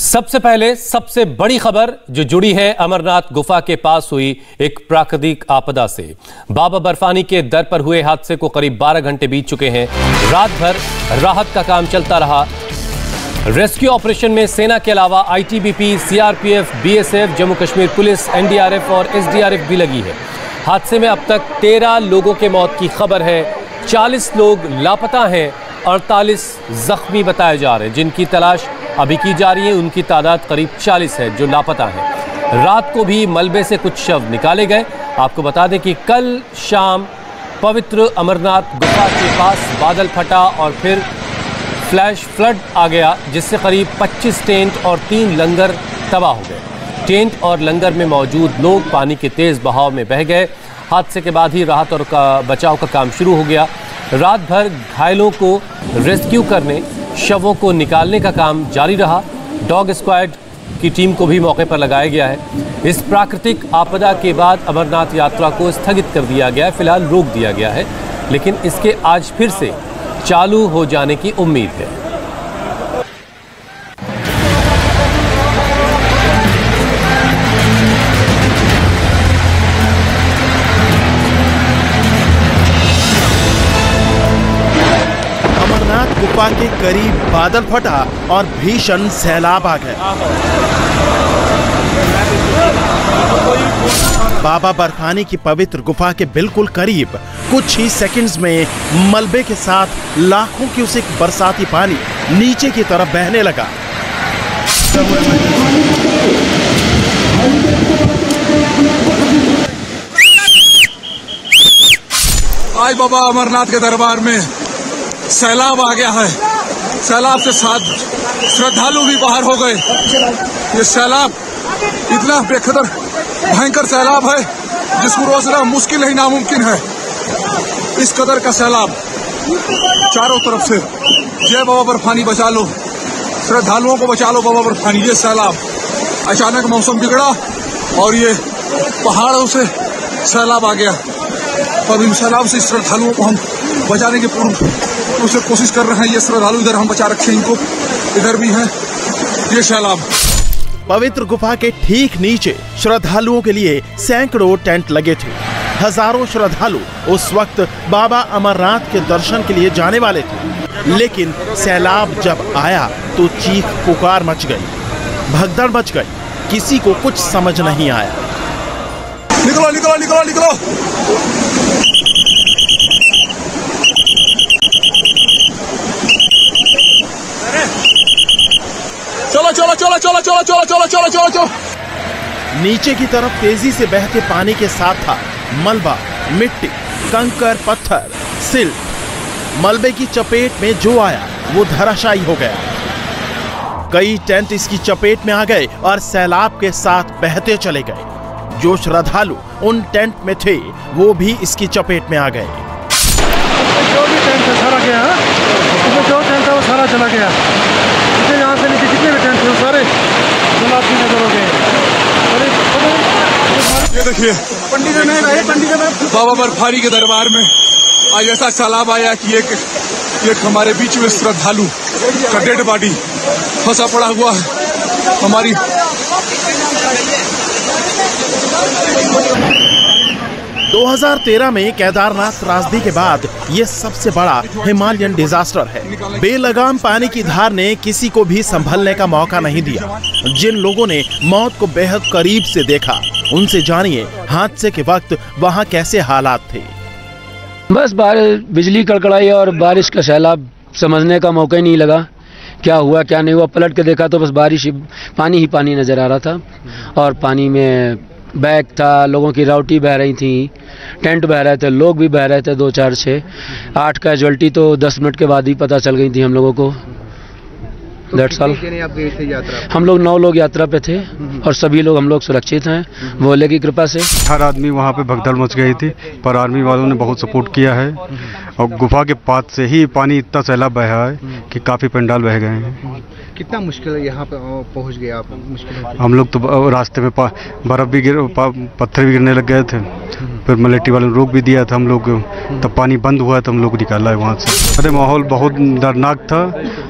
सबसे पहले सबसे बड़ी खबर जो जुड़ी है अमरनाथ गुफा के पास हुई एक प्राकृतिक आपदा से। बाबा बर्फानी के दर पर हुए हादसे को करीब 12 घंटे बीत चुके हैं। रात भर राहत का काम चलता रहा। रेस्क्यू ऑपरेशन में सेना के अलावा ITBP, CRPF, BSF, Jammu Kashmir police, NDRF और एसडीआरएफ भी लगी है। हादसे में अब तक 13 लोगों के मौत की खबर है। 40 लोग लापता हैं, 48 जख्मी बताए जा रहे हैं जिनकी तलाश अभी की जा रही है। उनकी तादाद करीब 40 है जो लापता है। रात को भी मलबे से कुछ शव निकाले गए। आपको बता दें कि कल शाम पवित्र अमरनाथ गुफा के पास बादल फटा और फिर फ्लैश फ्लड आ गया, जिससे करीब 25 टेंट और 3 लंगर तबाह हो गए। टेंट और लंगर में मौजूद लोग पानी के तेज बहाव में बह गए। हादसे के बाद ही राहत और बचाव का काम शुरू हो गया। रात भर घायलों को रेस्क्यू करने, शवों को निकालने का काम जारी रहा। डॉग स्क्वाड की टीम को भी मौके पर लगाया गया है। इस प्राकृतिक आपदा के बाद अमरनाथ यात्रा को स्थगित कर दिया गया है, फिलहाल रोक दिया गया है, लेकिन इसके आज फिर से चालू हो जाने की उम्मीद है। अमरनाथ गुफा के करीब बादल फटा और भीषण सैलाब आ गया। बाबा बर्फानी की पवित्र गुफा के बिल्कुल करीब कुछ ही सेकंड्स में मलबे के साथ लाखों क्यूसेक बरसाती पानी नीचे की तरफ बहने लगा। आज बाबा अमरनाथ के दरबार में सैलाब आ गया है। सैलाब से साथ श्रद्धालु भी बाहर हो गए। ये सैलाब इतना बेखतर भयंकर सैलाब है जिसको रोकना मुश्किल ही नामुमकिन है। इस कदर का सैलाब चारों तरफ से। जय बाबा बर्फानी बचा लो, श्रद्धालुओं को बचा लो बाबा बर्फानी। ये सैलाब अचानक मौसम बिगड़ा और ये पहाड़ों से सैलाब आ गया और इन सैलाब से श्रद्धालुओं को हम बचाने की पूर्ण उसे कोशिश कर रहे हैं। ये श्रद्धालु इधर हम बचा रखे हैं, इनको इधर भी हैं। ये सैलाब पवित्र गुफा के ठीक नीचे श्रद्धालुओं के लिए सैकड़ों टेंट लगे थे। हजारों श्रद्धालु उस वक्त बाबा अमरनाथ के दर्शन के लिए जाने वाले थे, लेकिन सैलाब जब आया तो चीख पुकार मच गई, भगदड़ मच गई। किसी को कुछ समझ नहीं आया। निकलो निकलो निकलो निकलो। चलो चलो चलो चलो चलो चलो चलो चलो चलो चलो। नीचे की तरफ तेजी से बहते पानी के साथ था मलबा, मिट्टी, कंकर, पत्थर, सिल्ट। मलबे की चपेट में जो आया वो धराशायी हो गया। कई टेंट इसकी चपेट में आ गए और सैलाब के साथ बहते चले गए। जो श्रद्धालु उन टेंट में थे वो भी इसकी चपेट में आ गए। जो भी टेंट था सारा गया, जो टेंट था वो सारा चला गया। यहाँ से नीचे जितने भी टेंट थे वो सारे सैलाब की नजर हो गए। ये देखिए पंडित बाबा बर्फानी के दरबार में आज ऐसा सैलाब आया कि एक हमारे बीच में श्रद्धालु का डेड बॉडी फंसा पड़ा हुआ है। हमारी 2013 में केदारनाथ त्रासदी के बाद ये सबसे बड़ा हिमालयन डिजास्टर है। बेलगाम पानी की धार ने किसी को भी संभलने का मौका नहीं दिया। जिन लोगों ने मौत को बेहद करीब से देखा, उनसे जानिए हादसे के वक्त वहाँ कैसे हालात थे। बस बिजली कड़कड़ाई और बारिश का सैलाब, समझने का मौका ही नहीं लगा क्या हुआ क्या नहीं हुआ। पलट के देखा तो बस बारिश ही पानी नजर आ रहा था और पानी में बैग था, लोगों की राउटी बह रही थी, टेंट बह रहे थे, लोग भी बह रहे थे। 2, 4, 6, 8 कैजुअल्टी तो 10 मिनट के बाद ही पता चल गई थी हम लोगों को। आप गए थे यात्रा? हम लोग 9 लोग यात्रा पे थे और सभी लोग हम लोग सुरक्षित हैं भोले की कृपा से। हर आदमी वहाँ पे भगदड़ मच गई थी, पर आर्मी वालों ने बहुत सपोर्ट किया है और गुफा के पास से ही पानी इतना सैलाब बहा है कि काफी पंडाल बह गए हैं। कितना मुश्किल है यहाँ पे पहुँच गए आप? मुश्किल हम लोग तो रास्ते में बर्फ भी पत्थर भी गिरने लग गए थे, फिर मिलिट्री वालों ने रोक भी दिया था हम लोग। तब पानी बंद हुआ तो हम लोग निकाला है वहाँ से। अरे माहौल बहुत दर्दनाक था।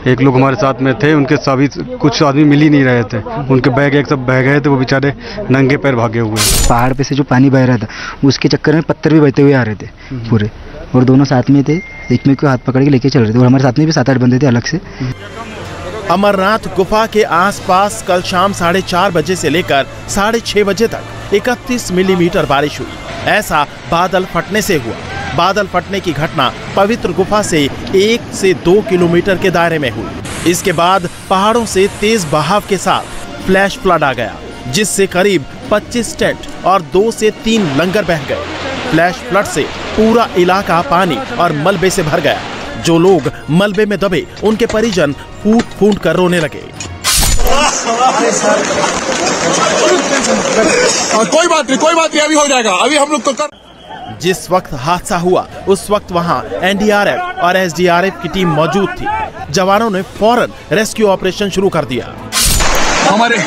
एक लोग हमारे साथ में थे, उनके सभी कुछ आदमी मिल ही नहीं रहे थे, उनके बैग एक सब बह गए थे, वो बेचारे नंगे पैर भागे हुए हैं। पहाड़ पे से जो पानी बह रहा था उसके चक्कर में पत्थर भी बहते हुए आ रहे थे पूरे, और दोनों साथ में थे, एक में को हाथ पकड़ के लेके चल रहे थे, और हमारे साथ में भी 7-8 बंदे थे अलग से। अमरनाथ गुफा के आसपास कल शाम 4:30 बजे से लेकर 6:30 बजे तक 31 मिलीमीटर बारिश हुई। ऐसा बादल फटने से हुआ। बादल फटने की घटना पवित्र गुफा से 1 से 2 किलोमीटर के दायरे में हुई। इसके बाद पहाड़ों से तेज बहाव के साथ फ्लैश फ्लड आ गया, जिससे करीब 25 टेंट और 2 से 3 लंगर बह गए। फ्लैश फ्लड से पूरा इलाका पानी और मलबे से भर गया। जो लोग मलबे में दबे, उनके परिजन फूट फूट कर रोने लगे। कोई बात नहीं, अभी हो जाएगा, अभी हम लोग तो जिस वक्त हादसा हुआ उस वक्त वहां एनडीआरएफ और एसडीआरएफ की टीम मौजूद थी। जवानों ने फौरन रेस्क्यू ऑपरेशन शुरू कर दिया। हमारे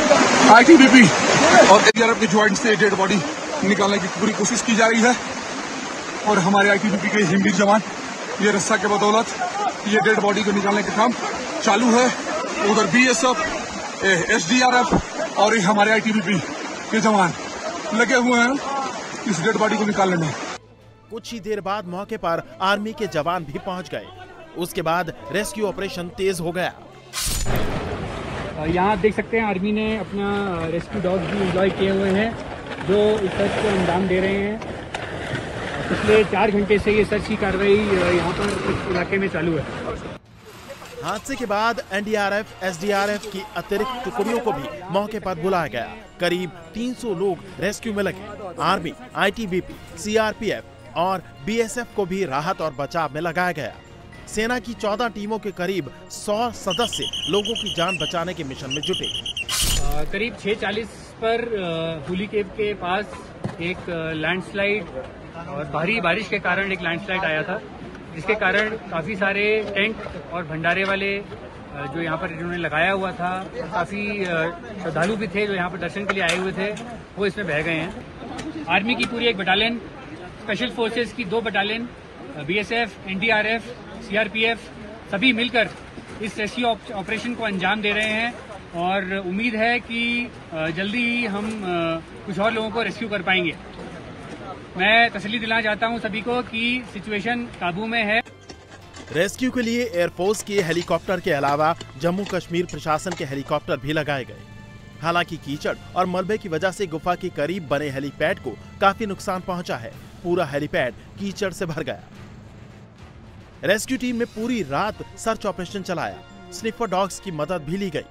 आईटीबीपी और एनडीआरएफ के ज्वाइंट से डेड बॉडी निकालने की पूरी कोशिश की जा रही है, और हमारे आईटीबीपी के हिमवीर जवान ये रस्सा के बदौलत ये डेड बॉडी को निकालने का काम चालू है। उधर बीएसएफ, एसडीआरएफ और हमारे आईटीबीपी के जवान लगे हुए हैं इस डेड बॉडी को निकालने में। कुछ ही देर बाद मौके पर आर्मी के जवान भी पहुंच गए। उसके बाद रेस्क्यू ऑपरेशन तेज हो गया। यहाँ देख सकते हैं आर्मी ने अपना रेस्क्यू डॉग्स भी एम्प्लॉय किए हुए हैं, जो इस सर्च को अंजाम दे रहे हैं। पिछले 4 घंटे से ये सर्च की कार्रवाई यहाँ पर इस इलाके में चालू है। हादसे के बाद एनडीआरएफ, एसडीआरएफ की अतिरिक्त टुकड़ियों को भी मौके पर बुलाया गया। करीब 300 लोग रेस्क्यू में लगे। आर्मी, आईटीबीपी, सीआरपीएफ और बीएसएफ को भी राहत और बचाव में लगाया गया। सेना की 14 टीमों के करीब 100 सदस्य लोगों की जान बचाने के मिशन में जुटे। करीब 6:40 पर हुली केव के पास एक लैंडस्लाइड और भारी बारिश के कारण एक लैंडस्लाइड आया था, जिसके कारण काफ़ी सारे टेंट और भंडारे वाले जो यहाँ पर इन्होंने लगाया हुआ था, काफ़ी श्रद्धालु भी थे जो यहाँ पर दर्शन के लिए आए हुए थे, वो इसमें बह गए हैं। आर्मी की पूरी एक बटालियन, स्पेशल फोर्सेस की 2 बटालियन, बीएसएफ, एनडीआरएफ, सीआरपीएफ सभी मिलकर इस रेस्क्यू ऑपरेशन को अंजाम दे रहे हैं, और उम्मीद है कि जल्दी ही हम कुछ और लोगों को रेस्क्यू कर पाएंगे। मैं तसल्ली दिलाना चाहता हूं सभी को कि सिचुएशन काबू में है। रेस्क्यू के लिए एयरफोर्स के हेलीकॉप्टर के अलावा जम्मू कश्मीर प्रशासन के हेलीकॉप्टर भी लगाए गए। हालांकि कीचड़ और मलबे की वजह से गुफा के करीब बने हेलीपैड को काफी नुकसान पहुंचा है। पूरा हेलीपैड कीचड़ से भर गया। रेस्क्यू टीम ने पूरी रात सर्च ऑपरेशन चलाया। स्निफर डॉग्स की मदद भी ली गई।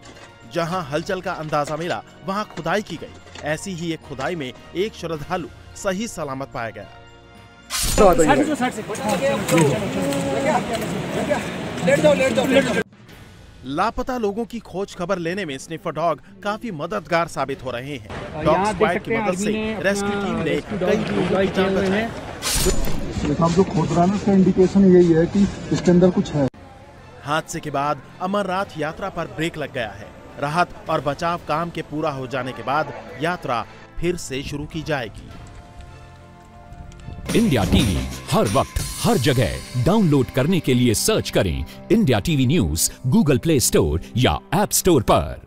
जहां हलचल का अंदाजा मिला वहां खुदाई की गई। ऐसी ही एक खुदाई में एक श्रद्धालु सही सलामत पाया गया। लापता लोगों की खोज खबर लेने में स्निफर डॉग काफी मददगार साबित हो रहे हैं। डॉग स्क्वाड की मदद से रेस्क्यू टीम ने कई लोगों की जान बचाई। हम जो खोज रहे हैं उसका इंडिकेशन यही है कि इसके अंदर कुछ है। हादसे के बाद अमरनाथ यात्रा पर ब्रेक लग गया है। राहत और बचाव काम के पूरा हो जाने के बाद यात्रा फिर से शुरू की जाएगी। इंडिया टीवी हर वक्त हर जगह डाउनलोड करने के लिए सर्च करें India TV news Google play store या ऐप स्टोर पर।